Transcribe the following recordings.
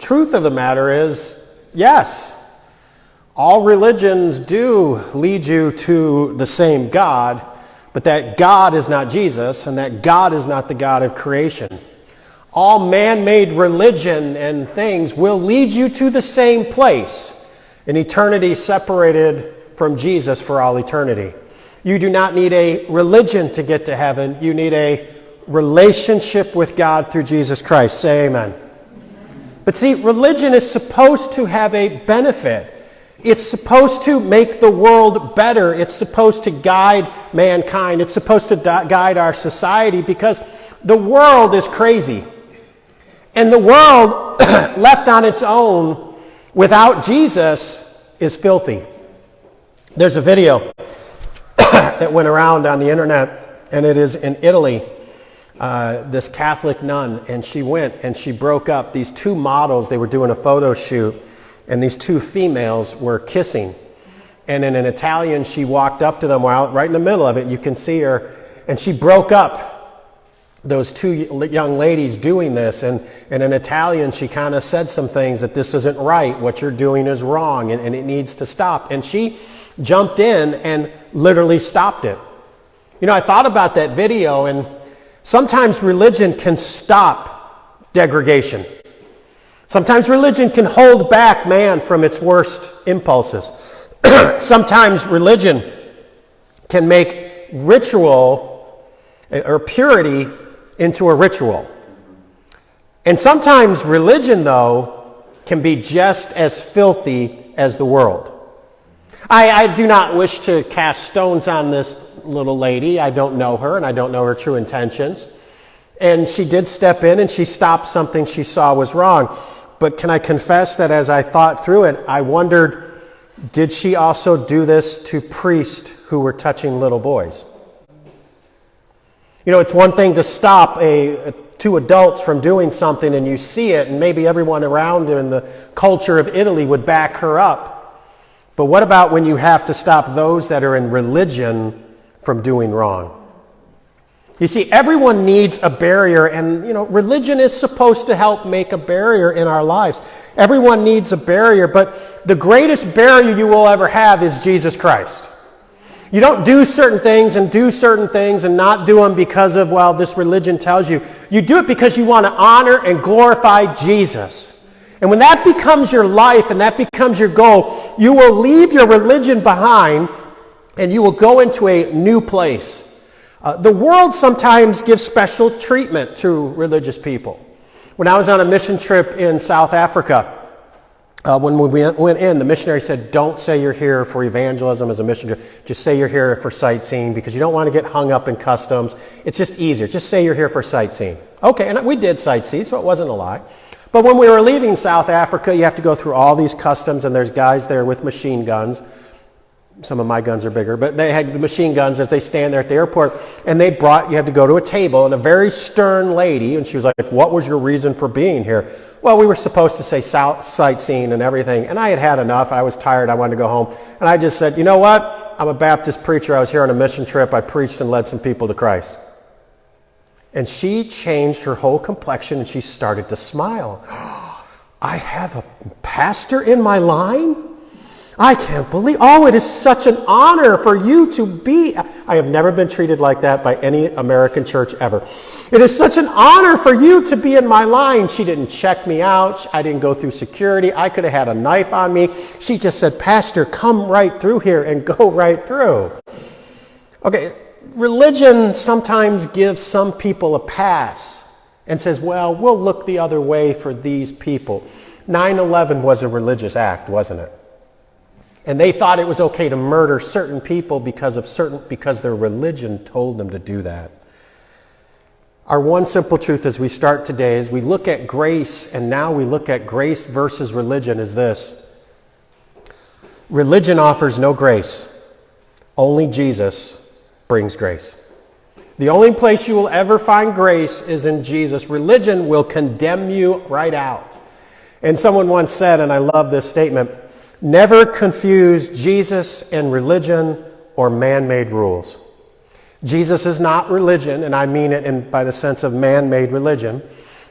truth of the matter is, yes, all religions do lead you to the same God, but that God is not Jesus, and that God is not the God of creation. All man-made religion and things will lead you to the same place, an eternity separated from Jesus for all eternity. You do not need a religion to get to heaven. You need a relationship with God through Jesus Christ. Say amen. But see, religion is supposed to have a benefit. It's supposed to make the world better. It's supposed to guide mankind. It's supposed to guide our society, because the world is crazy. And the world left on its own without Jesus is filthy. There's a video that went around on the internet, and it is in Italy. This Catholic nun, and she went and she broke up these two models. They were doing a photo shoot, and these two females were kissing. And in an Italian, she walked up to them while right in the middle of it. You can see her, and she broke up those two young ladies doing this. And in Italian, she kind of said some things that this isn't right. What you're doing is wrong, and it needs to stop. And she jumped in and literally stopped it. You know, I thought about that video, and sometimes religion can stop degradation. Sometimes religion can hold back man from its worst impulses. Sometimes religion can make ritual or purity into a ritual. And sometimes religion, though, can be just as filthy as the world. I do not wish to cast stones on this little lady. I don't know her, and I don't know her true intentions. And she did step in and she stopped something she saw was wrong. But can I confess that as I thought through it, I wondered, did she also do this to priests who were touching little boys? You know, it's one thing to stop two adults from doing something and you see it, and maybe everyone around in the culture of Italy would back her up. But what about when you have to stop those that are in religion from doing wrong? You see, everyone needs a barrier, and religion is supposed to help make a barrier in our lives. Everyone needs a barrier, but the greatest barrier you will ever have is Jesus Christ. You don't do certain things and not do them because of, well, this religion tells you. You do it because you want to honor and glorify Jesus. And when that becomes your life and that becomes your goal, you will leave your religion behind and you will go into a new place. The world sometimes gives special treatment to religious people. When I was on a mission trip in South Africa, when we went in, the missionary said, don't say you're here for evangelism as a missionary. Just say you're here for sightseeing, because you don't want to get hung up in customs. It's just easier. Just say you're here for sightseeing. Okay, and we did sightsee, so it wasn't a lie. But when we were leaving South Africa, you have to go through all these customs, and there's guys there with machine guns. Some of my guns are bigger, but they had machine guns as they stand there at the airport, and you had to go to a table, and a very stern lady, and she was like, what was your reason for being here? Well, we were supposed to say sightseeing and everything, and I had had enough. I was tired. I wanted to go home, and I just said, you know what? I'm a Baptist preacher. I was here on a mission trip. I preached and led some people to Christ. And she changed her whole complexion, and she started to smile. I have a pastor in my line? I can't believe, it is such an honor for you to be. I have never been treated like that by any American church ever. It is such an honor for you to be in my line. She didn't check me out. I didn't go through security. I could have had a knife on me. She just said, Pastor, come right through here and go right through. Okay, religion sometimes gives some people a pass and says, well, we'll look the other way for these people. 9/11 was a religious act, wasn't it? And they thought it was okay to murder certain people because their religion told them to do that. Our one simple truth as we start today, as we look at grace, and now we look at grace versus religion, is this. Religion offers no grace. Only Jesus brings grace. The only place you will ever find grace is in Jesus. Religion will condemn you right out. And someone once said, and I love this statement, never confuse Jesus and religion or man-made rules. Jesus is not religion, and I mean it by the sense of man-made religion.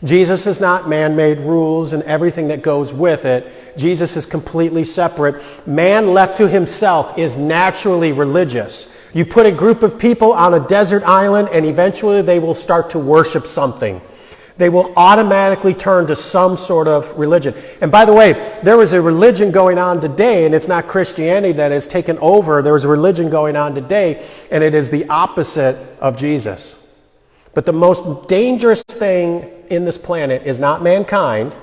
Jesus is not man-made rules and everything that goes with it. Jesus is completely separate. Man left to himself is naturally religious. You put a group of people on a desert island and eventually they will start to worship something. They will automatically turn to some sort of religion. And by the way, there is a religion going on today, and it's not Christianity that has taken over. There is a religion going on today, and it is the opposite of Jesus. But the most dangerous thing in this planet is not mankind.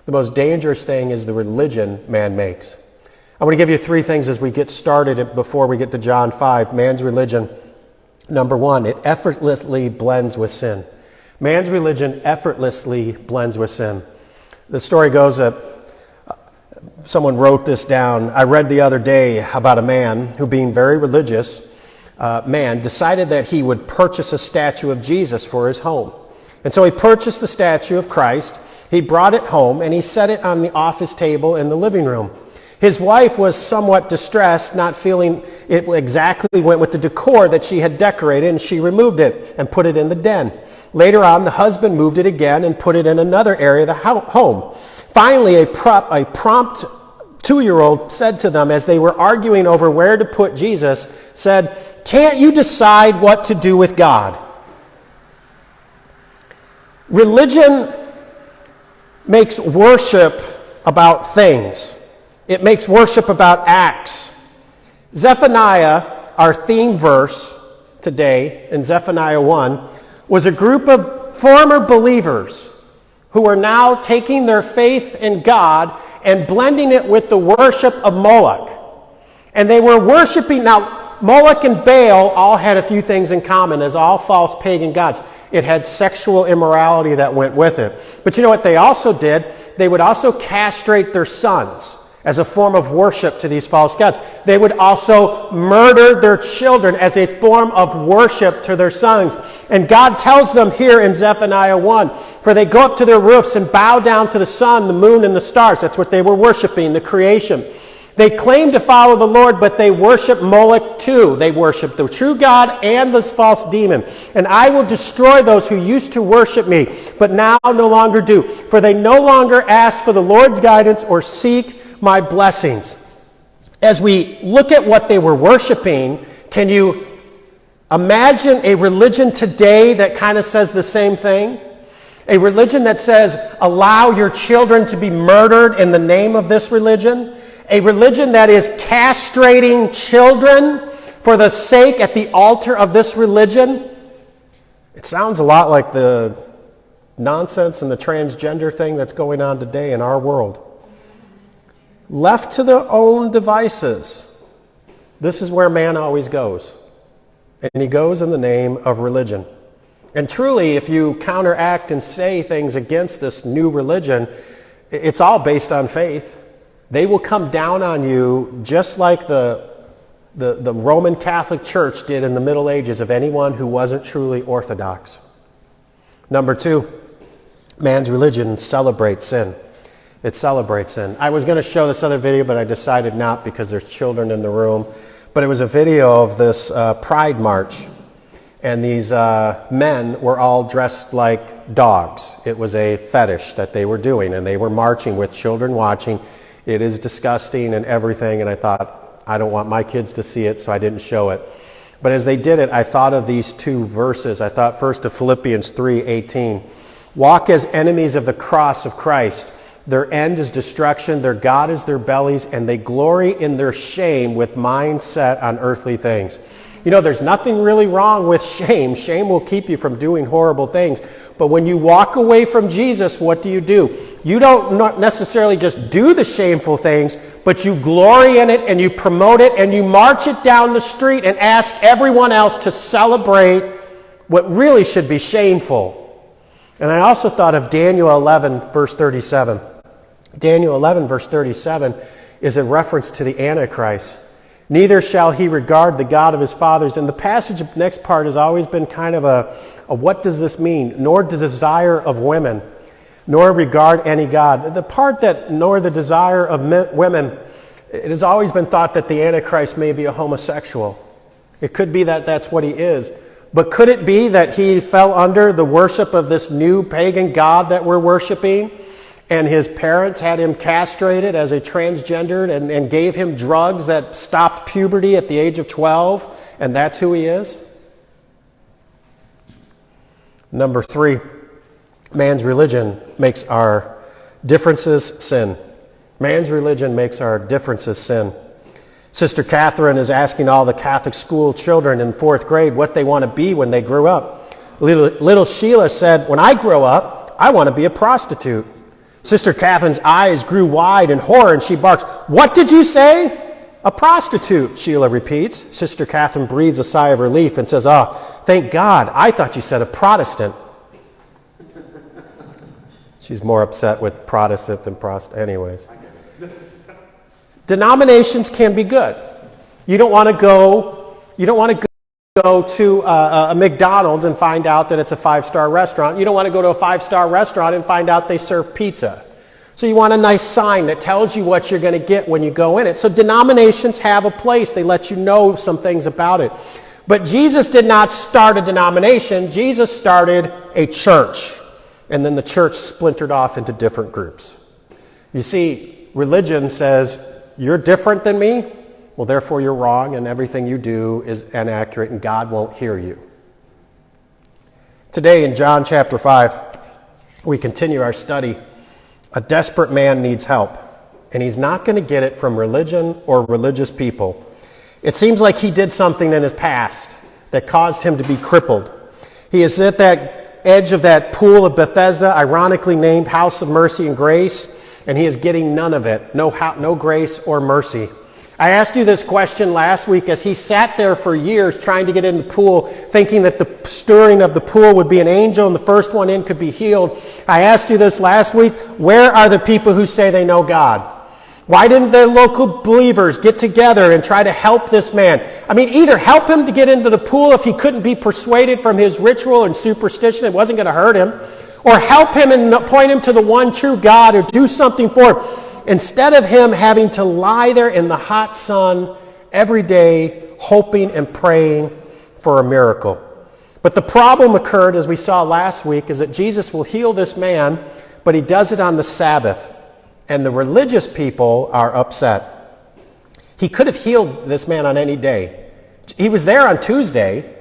The most dangerous thing is the religion man makes. I want to give you three things as we get started before we get to John 5. Man's religion, number one, it effortlessly blends with sin. Man's religion effortlessly blends with sin. The story goes that someone wrote this down. I read the other day about a man who, being very religious, decided that he would purchase a statue of Jesus for his home. And so he purchased the statue of Christ. He brought it home and he set it on the office table in the living room. His wife was somewhat distressed, not feeling it exactly went with the decor that she had decorated, and she removed it and put it in the den. Later on, the husband moved it again and put it in another area of the home. Finally, a prompt 2-year-old said to them, as they were arguing over where to put Jesus, said, "Can't you decide what to do with God?" Religion makes worship about things. It makes worship about acts. Zephaniah, our theme verse today in Zephaniah 1, was a group of former believers who are now taking their faith in God and blending it with the worship of Moloch. And they were worshiping, now Moloch and Baal all had a few things in common as all false pagan gods. It had sexual immorality that went with it. But you know what they also did? They would also castrate their sons as a form of worship to these false gods. They would also murder their children as a form of worship to their sons. And God tells them here in Zephaniah 1, for they go up to their roofs and bow down to the sun, the moon, and the stars. That's what they were worshiping, the creation. They claim to follow the Lord, but they worship Moloch too. They worship the true God and this false demon. And I will destroy those who used to worship me, but now no longer do. For they no longer ask for the Lord's guidance or seek my blessings. As we look at what they were worshiping, can you imagine a religion today that kind of says the same thing? A religion that says, allow your children to be murdered in the name of this religion? A religion that is castrating children for the sake at the altar of this religion? It sounds a lot like the nonsense and the transgender thing that's going on today in our world. Left to their own devices, this is where man always goes. And he goes in the name of religion. And truly, if you counteract and say things against this new religion, it's all based on faith. They will come down on you just like the Roman Catholic Church did in the Middle Ages of anyone who wasn't truly orthodox. Number two, man's religion celebrates sin. It celebrates sin. I was going to show this other video, but I decided not because there's children in the room. But it was a video of this Pride March. And these men were all dressed like dogs. It was a fetish that they were doing, and they were marching with children watching. It is disgusting and everything, and I thought, I don't want my kids to see it, so I didn't show it. But as they did it, I thought of these two verses. I thought first of Philippians 3:18. Walk as enemies of the cross of Christ. Their end is destruction, their God is their bellies, and they glory in their shame with mind set on earthly things. You know, there's nothing really wrong with shame. Shame will keep you from doing horrible things. But when you walk away from Jesus, what do? You don't not necessarily just do the shameful things, but you glory in it and you promote it and you march it down the street and ask everyone else to celebrate what really should be shameful. And I also thought of Daniel 11, verse 37. Daniel 11, verse 37 is a reference to the Antichrist. Neither shall he regard the God of his fathers. And the passage next part has always been kind of a what does this mean? Nor the desire of women, nor regard any God. The part that nor the desire of women, it has always been thought that the Antichrist may be a homosexual. It could be that that's what he is. But could it be that he fell under the worship of this new pagan god that we're worshiping, and his parents had him castrated as a transgendered and gave him drugs that stopped puberty at the age of 12, and that's who he is? Number 3, man's religion makes our differences sin. Man's religion makes our differences sin. Sister Catherine is asking all the Catholic school children in 4th grade what they want to be when they grew up. Little Sheila said, when I grow up, I want to be a prostitute. Sister Catherine's eyes grew wide in horror and she barks, "What did you say?" "A prostitute," Sheila repeats. Sister Catherine breathes a sigh of relief and says, "Oh, thank God, I thought you said a Protestant." She's more upset with Protestant than Protestant. Anyways. Denominations can be good. You don't want to go to a McDonald's and find out that it's a 5-star restaurant. You don't want to go to a 5-star restaurant and find out they serve pizza. So you want a nice sign that tells you what you're going to get when you go in it. So denominations have a place. They let you know some things about it. But Jesus did not start a denomination. Jesus started a church. And then the church splintered off into different groups. You see, religion says, you're different than me, well, therefore you're wrong, and everything you do is inaccurate, and God won't hear you. Today in John chapter 5, we continue our study. A desperate man needs help, and he's not going to get it from religion or religious people. It seems like he did something in his past that caused him to be crippled. He is at that edge of that pool of Bethesda, ironically named House of Mercy and Grace, and he is getting none of it, no grace or mercy. I asked you this question last week as he sat there for years trying to get in the pool, thinking that the stirring of the pool would be an angel and the first one in could be healed. I asked you this last week, where are the people who say they know God? Why didn't the local believers get together and try to help this man? I mean, either help him to get into the pool if he couldn't be persuaded from his ritual and superstition, it wasn't going to hurt him, or help him and point him to the one true God, or do something for him, instead of him having to lie there in the hot sun every day, hoping and praying for a miracle. But the problem occurred, as we saw last week, is that Jesus will heal this man, but he does it on the Sabbath, and the religious people are upset. He could have healed this man on any day. He was there on Tuesday,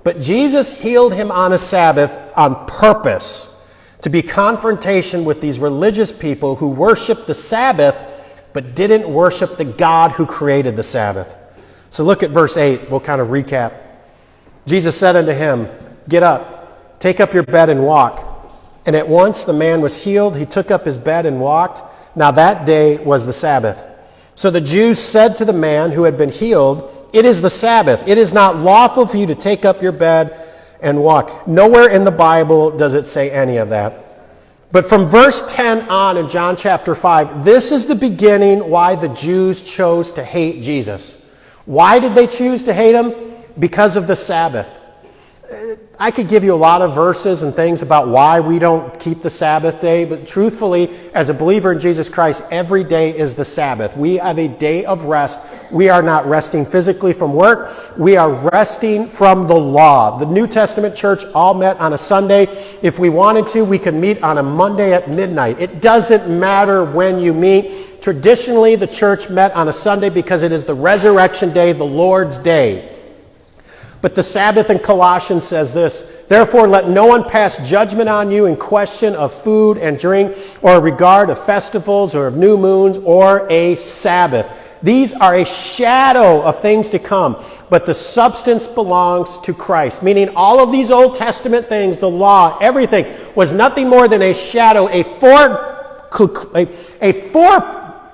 but Jesus healed him on a Sabbath on purpose, to be confrontation with these religious people who worshiped the Sabbath but didn't worship the God who created the Sabbath. So look at verse 8. We'll kind of recap. Jesus said unto him, "Get up, take up your bed and walk." And at once the man was healed. He took up his bed and walked. Now that day was the Sabbath. So the Jews said to the man who had been healed, "It is the Sabbath. It is not lawful for you to take up your bed and walk." Nowhere in the Bible does it say any of that. But from verse 10 on in John chapter 5, this is the beginning why the Jews chose to hate Jesus. Why did they choose to hate him? Because of the Sabbath. I could give you a lot of verses and things about why we don't keep the Sabbath day, but truthfully, as a believer in Jesus Christ, every day is the Sabbath. We have a day of rest. We are not resting physically from work. We are resting from the law. The New Testament church all met on a Sunday. If we wanted to, we could meet on a Monday at midnight. It doesn't matter when you meet. Traditionally, the church met on a Sunday because it is the resurrection day, the Lord's day. But the Sabbath in Colossians says this, "Therefore let no one pass judgment on you in question of food and drink, or regard of festivals, or of new moons, or a Sabbath. These are a shadow of things to come, but the substance belongs to Christ." Meaning all of these Old Testament things, the law, everything, was nothing more than a shadow, a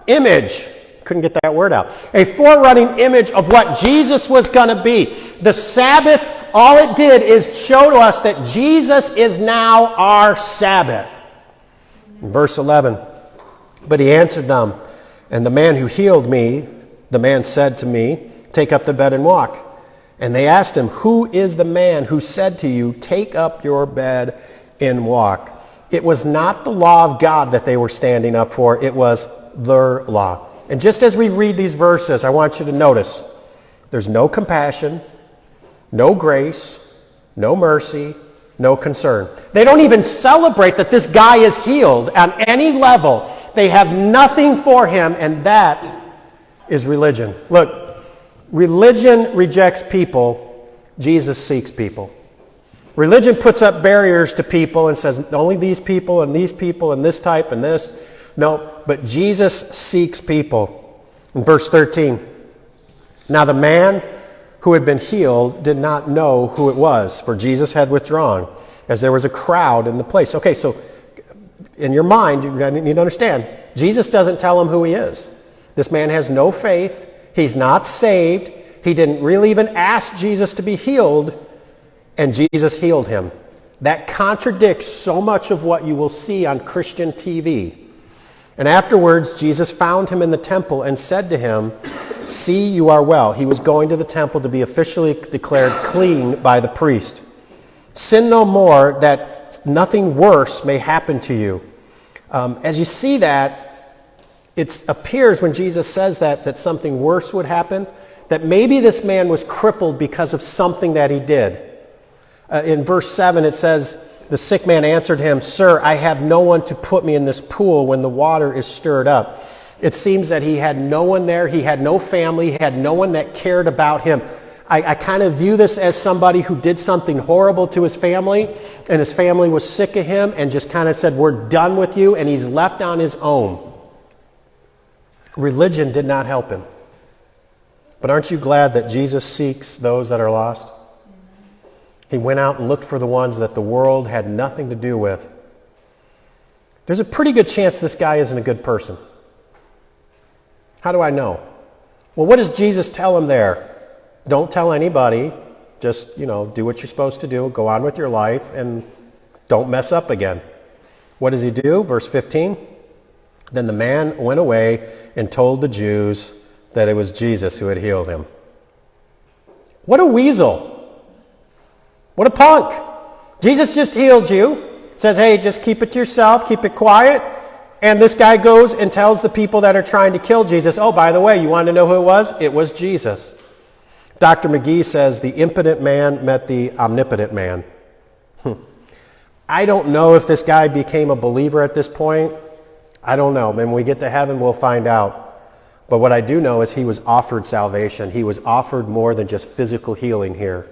image. Couldn't get that word out. A forerunning image of what Jesus was going to be. The Sabbath, all it did is show to us that Jesus is now our Sabbath. In verse 11, "But he answered them, and the man who healed me, the man said to me, take up the bed and walk. And they asked him, who is the man who said to you, take up your bed and walk? It was not the law of God that they were standing up for. It was their law. And just as we read these verses, I want you to notice there's no compassion, no grace, no mercy, no concern. They don't even celebrate that this guy is healed on any level. They have nothing for him, and that is religion. Look, religion rejects people. Jesus seeks people. Religion puts up barriers to people and says, only these people and this type and this. No, but Jesus seeks people. In verse 13, now the man who had been healed did not know who it was, for Jesus had withdrawn, as there was a crowd in the place. Okay, so in your mind, you need to understand, Jesus doesn't tell him who he is. This man has no faith. He's not saved. He didn't really even ask Jesus to be healed, and Jesus healed him. That contradicts so much of what you will see on Christian TV. And afterwards, Jesus found him in the temple and said to him, see, you are well. He was going to the temple to be officially declared clean by the priest. Sin no more, that nothing worse may happen to you. As you see that, it appears when Jesus says that something worse would happen, that maybe this man was crippled because of something that he did. In verse 7 it says, the sick man answered him, sir, I have no one to put me in this pool when the water is stirred up. It seems that he had no one there. He had no family. He had no one that cared about him. I kind of view this as somebody who did something horrible to his family, and his family was sick of him and just kind of said, we're done with you, and he's left on his own. Religion did not help him. But aren't you glad that Jesus seeks those that are lost? He went out and looked for the ones that the world had nothing to do with. There's a pretty good chance this guy isn't a good person. How do I know? Well, what does Jesus tell him there? Don't tell anybody. Just, do what you're supposed to do. Go on with your life and don't mess up again. What does he do? Verse 15. Then the man went away and told the Jews that it was Jesus who had healed him. What a weasel. What a punk. Jesus just healed you. Says, hey, just keep it to yourself. Keep it quiet. And this guy goes and tells the people that are trying to kill Jesus, oh, by the way, you want to know who it was? It was Jesus. Dr. McGee says the impotent man met the omnipotent man. I don't know if this guy became a believer at this point. I don't know. When we get to heaven, we'll find out. But what I do know is he was offered salvation. He was offered more than just physical healing here.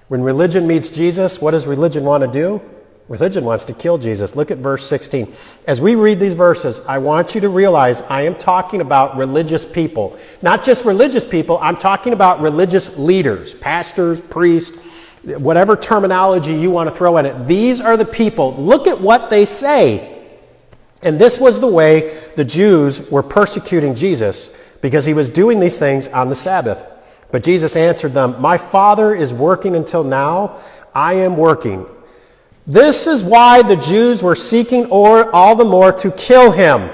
When religion meets Jesus, what does religion want to do? Religion wants to kill Jesus. Look at verse 16. As we read these verses, I want you to realize I am talking about religious people. Not just religious people, I'm talking about religious leaders, pastors, priests, whatever terminology you want to throw in it. These are the people. Look at what they say. And this was the way the Jews were persecuting Jesus because he was doing these things on the Sabbath. But Jesus answered them, my Father is working until now. I am working. This is why the Jews were seeking all the more to kill him.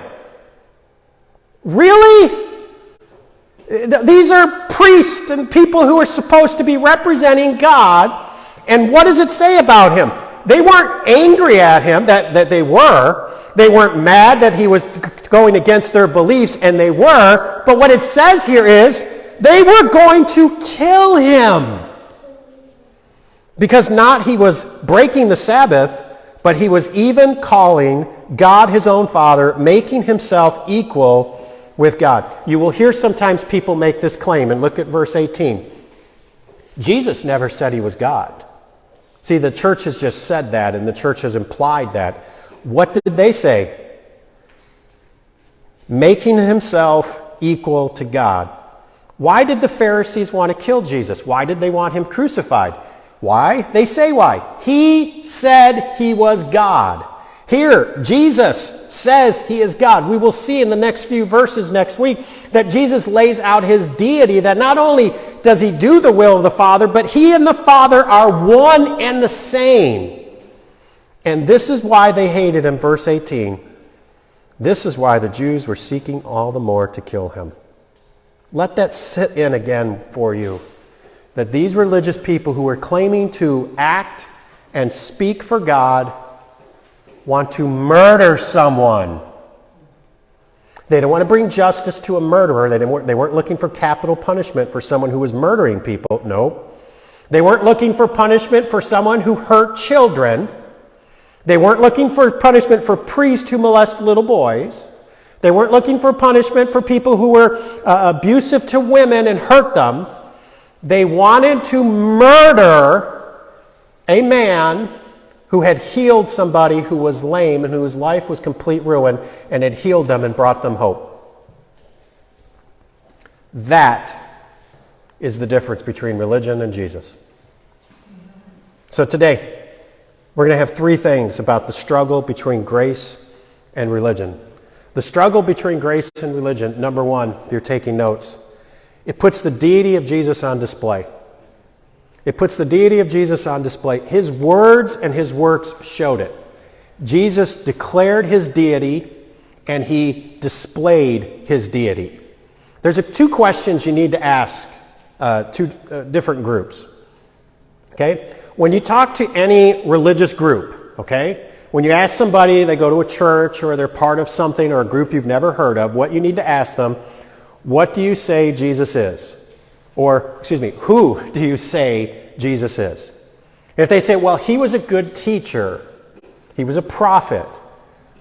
Really? These are priests and people who are supposed to be representing God. And what does it say about him? They weren't angry at him, that they were. They weren't mad that he was going against their beliefs, and they were. But what it says here is, they were going to kill him. Because not he was breaking the Sabbath, but he was even calling God his own Father, making himself equal with God. You will hear sometimes people make this claim, and look at verse 18. Jesus never said he was God. See, the church has just said that, and the church has implied that. What did they say? Making himself equal to God. Why did the Pharisees want to kill Jesus? Why did they want him crucified? Why? They say why. He said he was God. Here, Jesus says he is God. We will see in the next few verses next week that Jesus lays out his deity, that not only does he do the will of the Father, but he and the Father are one and the same. And this is why they hated him, verse 18. This is why the Jews were seeking all the more to kill him. Let that sit in again for you. That these religious people who are claiming to act and speak for God want to murder someone. They don't want to bring justice to a murderer. They weren't looking for capital punishment for someone who was murdering people. No. They weren't looking for punishment for someone who hurt children. They weren't looking for punishment for priests who molest little boys. They weren't looking for punishment for people who were abusive to women and hurt them. They wanted to murder a man who had healed somebody who was lame and whose life was complete ruin, and had healed them and brought them hope. That is the difference between religion and Jesus. So today, we're going to have three things about the struggle between grace and religion. The struggle between grace and religion, number one, if you're taking notes, it puts the deity of Jesus on display. It puts the deity of Jesus on display. His words and his works showed it. Jesus declared his deity and he displayed his deity. There's two questions you need to ask two different groups. Okay? When you talk to any religious group, okay? When you ask somebody, they go to a church or they're part of something or a group you've never heard of, what you need to ask them, what do you say Jesus is? Or, who do you say Jesus is? And if they say, well, he was a good teacher, he was a prophet,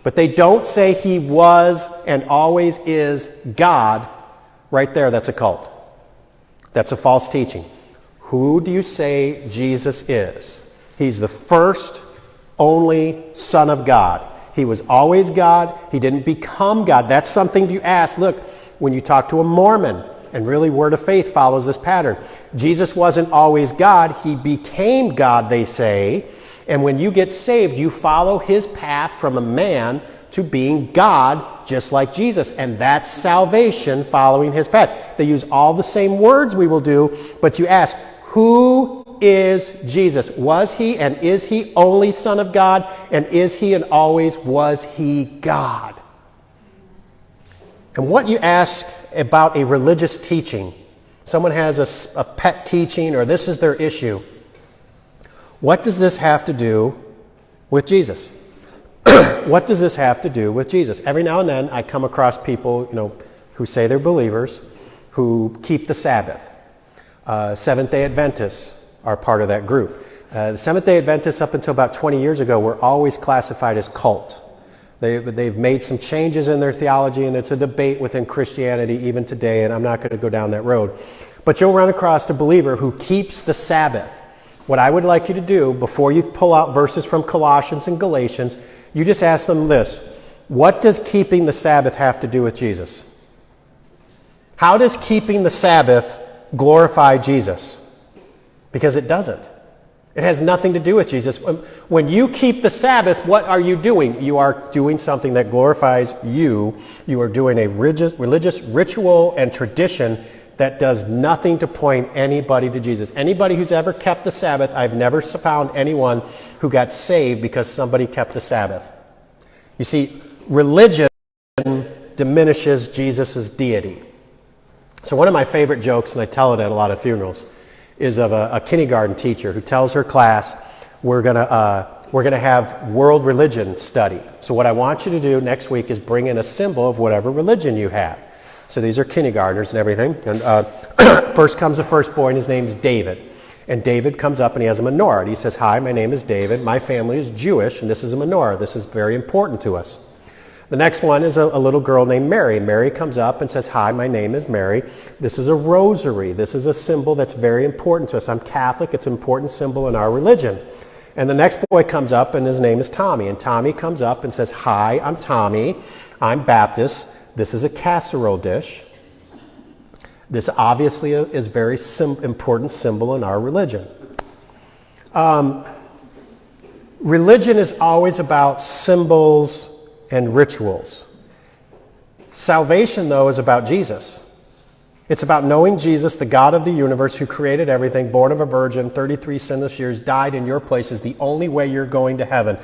but they don't say he was and always is God, right there, that's a cult. That's a false teaching. Who do you say Jesus is? He's the first, only Son of God. He was always God. He didn't become God. That's something you ask. Look, when you talk to a Mormon, and really Word of Faith follows this pattern. Jesus wasn't always God. He became God, they say. And when you get saved, you follow his path from a man to being God, just like Jesus. And that's salvation, following his path. They use all the same words we will do, but you ask, who is Jesus? Was he and is he only Son of God? And is he and always was he God? And what you ask about a religious teaching, someone has a pet teaching or this is their issue, what does this have to do with Jesus? What does this have to do with Jesus? Every now and then I come across people, who say they're believers, who keep the Sabbath. Seventh-day Adventists are part of that group. The Seventh-day Adventists up until about 20 years ago were always classified as cult. They've made some changes in their theology, and it's a debate within Christianity even today, and I'm not going to go down that road. But you'll run across a believer who keeps the Sabbath. What I would like you to do, before you pull out verses from Colossians and Galatians, you just ask them this. What does keeping the Sabbath have to do with Jesus? How does keeping the Sabbath glorify Jesus? Because it doesn't. It has nothing to do with Jesus. When you keep the Sabbath, what are you doing? You are doing something that glorifies you. You are doing a religious ritual and tradition that does nothing to point anybody to Jesus. Anybody who's ever kept the Sabbath, I've never found anyone who got saved because somebody kept the Sabbath. You see, religion diminishes Jesus' deity. So one of my favorite jokes, and I tell it at a lot of funerals, is of a kindergarten teacher who tells her class, we're gonna have world religion study. So what I want you to do next week is bring in a symbol of whatever religion you have. So these are kindergartners and everything. And first comes the first boy, and his name's David. And David comes up and he has a menorah. And he says, hi, my name is David. My family is Jewish, and this is a menorah. This is very important to us. The next one is a little girl named Mary. Mary comes up and says, hi, my name is Mary. This is a rosary. This is a symbol that's very important to us. I'm Catholic. It's an important symbol in our religion. And the next boy comes up and his name is Tommy. And Tommy comes up and says, hi, I'm Tommy. I'm Baptist. This is a casserole dish. This obviously is a very important symbol in our religion. Religion is always about symbols and rituals. Salvation, though, is about Jesus. It's about knowing Jesus, the God of the universe who created everything, born of a virgin, 33 sinless years, died in your place, is the only way you're going to heaven.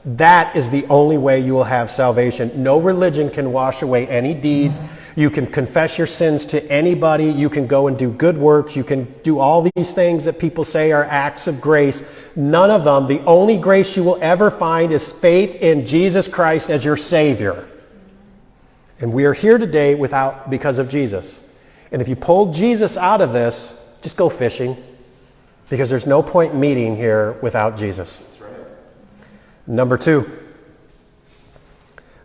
That is the only way you will have salvation. No religion can wash away any deeds. You can confess your sins to anybody. You can go and do good works. You can do all these things that people say are acts of grace. None of them. The only grace you will ever find is faith in Jesus Christ as your Savior. And we are here today because of Jesus. And if you pull Jesus out of this, just go fishing. Because there's no point meeting here without Jesus. That's right. Number two,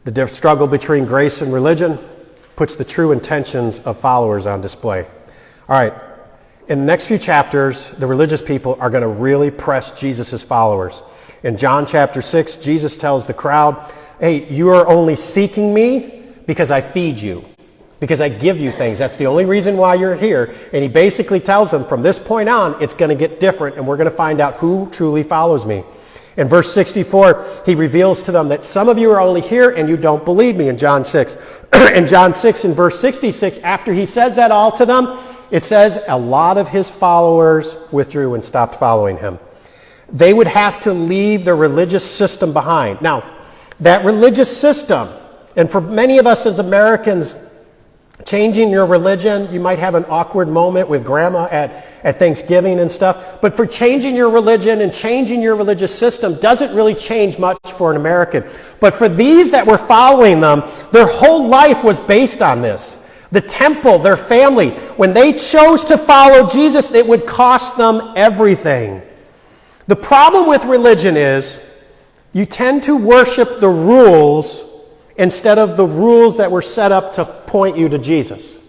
the struggle between grace and religion puts the true intentions of followers on display. All right, in the next few chapters, the religious people are going to really press Jesus' followers. In John chapter 6, Jesus tells the crowd, hey, you are only seeking me because I feed you, because I give you things. That's the only reason why you're here. And he basically tells them from this point on, it's going to get different, and we're going to find out who truly follows me. In verse 64, he reveals to them that some of you are only here and you don't believe me in John 6. In John 6, in verse 66, after he says that all to them, it says a lot of his followers withdrew and stopped following him. They would have to leave the religious system behind. Now, that religious system, and for many of us as Americans, changing your religion, you might have an awkward moment with grandma at Thanksgiving and stuff, but for changing your religion and changing your religious system doesn't really change much for an American. But for these that were following them, their whole life was based on this. The temple, their families, when they chose to follow Jesus, it would cost them everything. The problem with religion is you tend to worship the rules instead of the rules that were set up to point you to Jesus.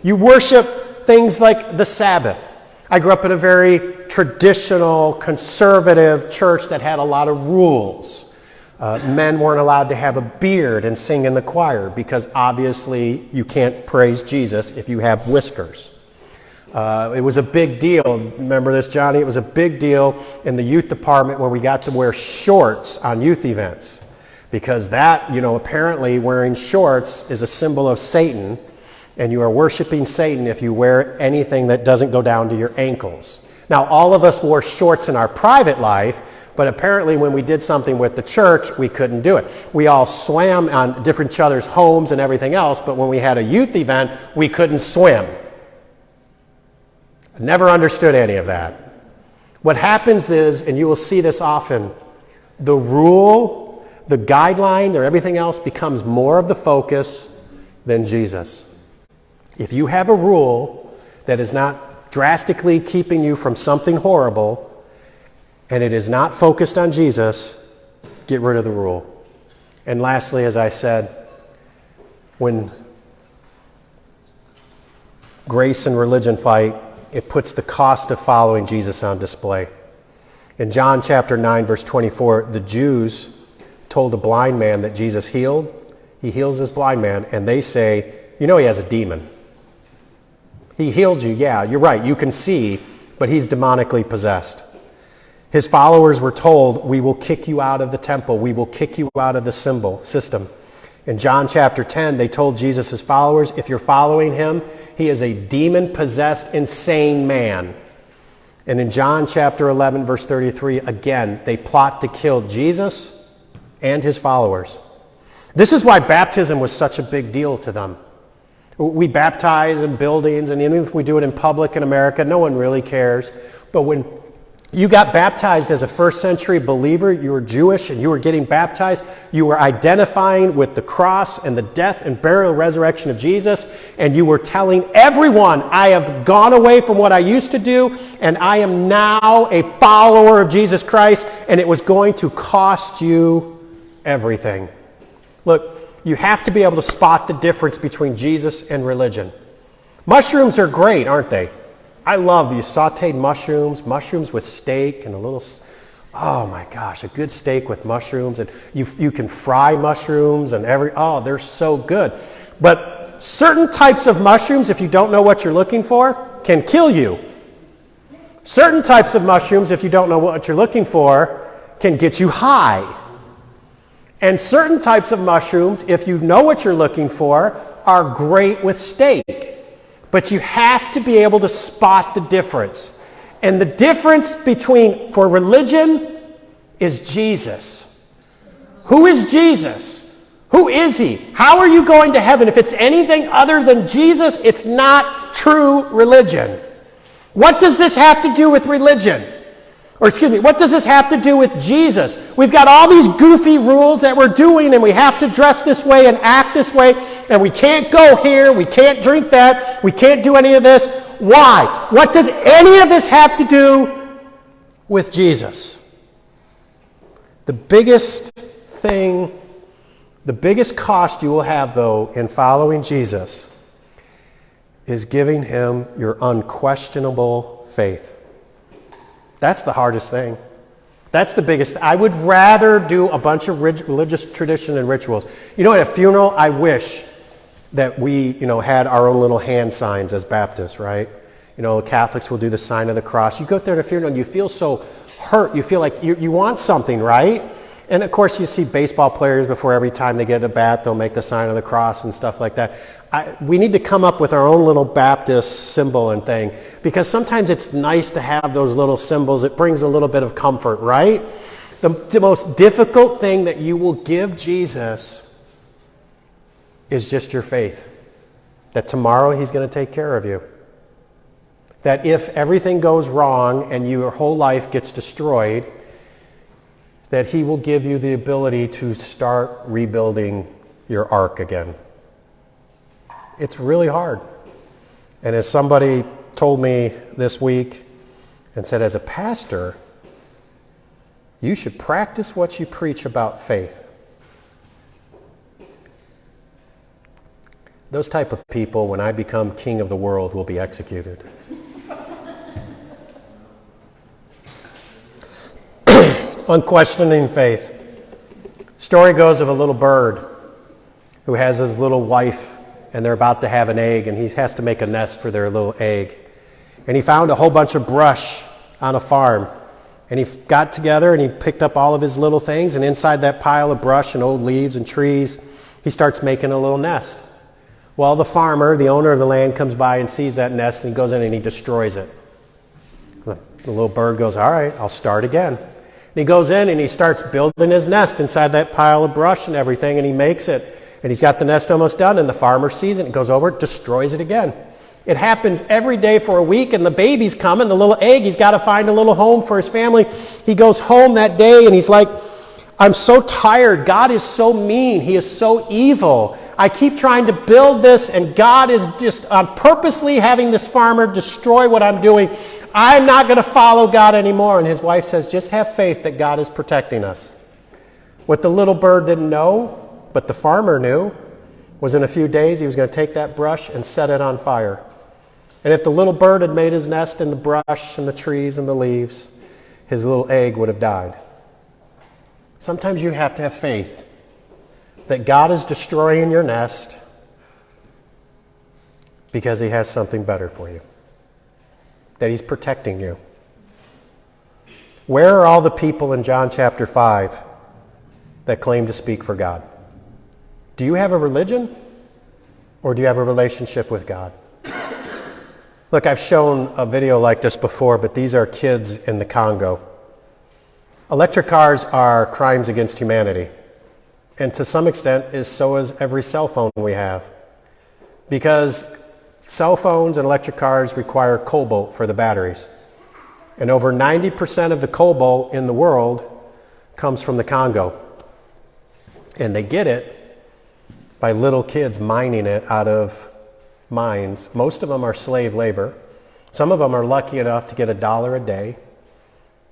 You worship things like the Sabbath. I grew up in a very traditional, conservative church that had a lot of rules. Men weren't allowed to have a beard and sing in the choir because obviously you can't praise Jesus if you have whiskers. It was a big deal. Remember this, Johnny? It was a big deal in the youth department when we got to wear shorts on youth events. Because that, apparently wearing shorts is a symbol of Satan, and you are worshiping Satan if you wear anything that doesn't go down to your ankles. Now, all of us wore shorts in our private life, but apparently when we did something with the church, we couldn't do it. We all swam on different each other's homes and everything else, but when we had a youth event, we couldn't swim. I never understood any of that. What happens is, and you will see this often, the rule, the guideline, or everything else becomes more of the focus than Jesus. If you have a rule that is not drastically keeping you from something horrible, and it is not focused on Jesus, get rid of the rule. And lastly, as I said, when grace and religion fight, it puts the cost of following Jesus on display. In John chapter 9, verse 24, the Jews told a blind man that Jesus healed. He heals this blind man, and they say, he has a demon. He healed you, yeah, you're right, you can see, but he's demonically possessed. His followers were told, we will kick you out of the temple, we will kick you out of the system. In John chapter 10, they told Jesus' followers, if you're following him, he is a demon-possessed, insane man. And in John chapter 11, verse 33, again, they plot to kill Jesus and his followers. This is why baptism was such a big deal to them. We baptize in buildings, and even if we do it in public in America, no one really cares. But when you got baptized as a first century believer, you were Jewish and you were getting baptized, you were identifying with the cross and the death and burial and resurrection of Jesus, and you were telling everyone, I have gone away from what I used to do, and I am now a follower of Jesus Christ, and it was going to cost you everything. Look, you have to be able to spot the difference between Jesus and religion. Mushrooms are great, aren't they? I love you sauteed mushrooms with steak and oh my gosh, a good steak with mushrooms, and you can fry mushrooms and they're so good. But certain types of mushrooms, if you don't know what you're looking for, can kill you. Certain types of mushrooms, if you don't know what you're looking for, can get you high. And certain types of mushrooms, if you know what you're looking for, are great with steak. But you have to be able to spot the difference. And the difference for religion is Jesus. Who is Jesus? Who is he? How are you going to heaven? If it's anything other than Jesus, it's not true religion. What does this have to do with religion? What does this have to do with Jesus? We've got all these goofy rules that we're doing, and we have to dress this way and act this way, and we can't go here, we can't drink that, we can't do any of this. Why? What does any of this have to do with Jesus? The biggest thing, the biggest cost you will have, though, in following Jesus is giving him your unquestionable faith. That's the hardest thing. That's the biggest. I would rather do a bunch of religious tradition and rituals. You know, at a funeral, I wish that we, had our own little hand signs as Baptists, right? Catholics will do the sign of the cross. You go there at a funeral and you feel so hurt. You feel like you want something, right? And of course, you see baseball players before every time they get a bat, they'll make the sign of the cross and stuff like that. We need to come up with our own little Baptist symbol and thing, because sometimes it's nice to have those little symbols. It brings a little bit of comfort, right? The most difficult thing that you will give Jesus is just your faith. That tomorrow he's going to take care of you. That if everything goes wrong and your whole life gets destroyed, that he will give you the ability to start rebuilding your ark again. It's really hard. And as somebody told me this week and said, as a pastor, you should practice what you preach about faith. Those type of people, when I become king of the world, will be executed. Unquestioning faith. Story goes of a little bird who has his little wife, and they're about to have an egg, and he has to make a nest for their little egg. And he found a whole bunch of brush on a farm. And he got together and he picked up all of his little things, and inside that pile of brush and old leaves and trees, he starts making a little nest. Well, the farmer, the owner of the land, comes by and sees that nest, and he goes in and he destroys it. The little bird goes, all right, I'll start again. And he goes in and he starts building his nest inside that pile of brush and everything, and he makes it. And he's got the nest almost done, and the farmer sees it and goes over, destroys it again. It happens every day for a week, and the baby's coming, the little egg, he's got to find a little home for his family. He goes home that day and he's like, I'm so tired. God is so mean. He is so evil. I keep trying to build this, and God is just purposely having this farmer destroy what I'm doing. I'm not going to follow God anymore. And his wife says, just have faith that God is protecting us. What the little bird didn't know, but the farmer knew, was in a few days he was going to take that brush and set it on fire. And if the little bird had made his nest in the brush and the trees and the leaves, his little egg would have died. Sometimes you have to have faith that God is destroying your nest because he has something better for you, that he's protecting you. Where are all the people in John chapter 5 that claim to speak for God? Do you have a religion, or do you have a relationship with God? Look, I've shown a video like this before, but these are kids in the Congo. Electric cars are crimes against humanity. And to some extent, so is every cell phone we have. Because cell phones and electric cars require cobalt for the batteries. And over 90% of the cobalt in the world comes from the Congo. And they get it by little kids mining it out of mines. Most of them are slave labor. Some of them are lucky enough to get $1 a day.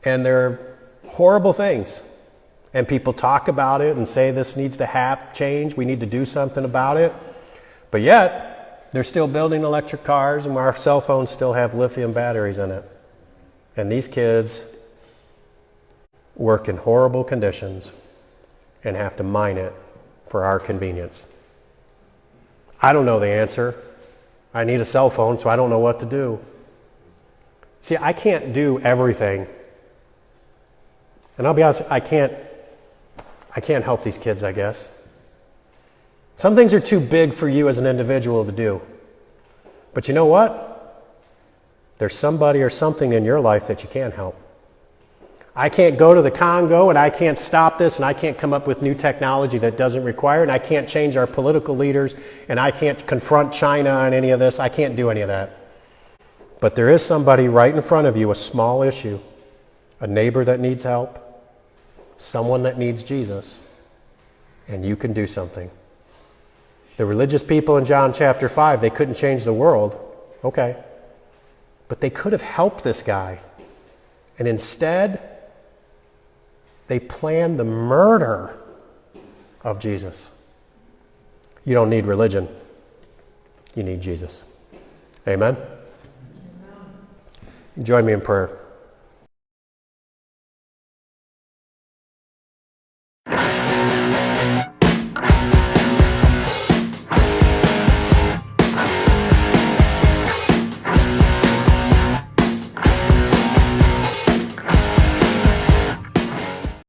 And they're horrible things. And people talk about it and say this needs to change. We need to do something about it. But yet, they're still building electric cars, and our cell phones still have lithium batteries in it. And these kids work in horrible conditions and have to mine it for our convenience. I don't know the answer. I need a cell phone, so I don't know what to do. See, I can't do everything. And I'll be honest, I can't help these kids, I guess. Some things are too big for you as an individual to do. But you know what? There's somebody or something in your life that you can help. I can't go to the Congo, and I can't stop this, and I can't come up with new technology that doesn't require, and I can't change our political leaders, and I can't confront China on any of this. I can't do any of that. But there is somebody right in front of you, a small issue, a neighbor that needs help, someone that needs Jesus, and you can do something. The religious people in John chapter 5, they couldn't change the world. Okay. But they could have helped this guy. And instead, they planned the murder of Jesus. You don't need religion. You need Jesus. Amen? Join me in prayer.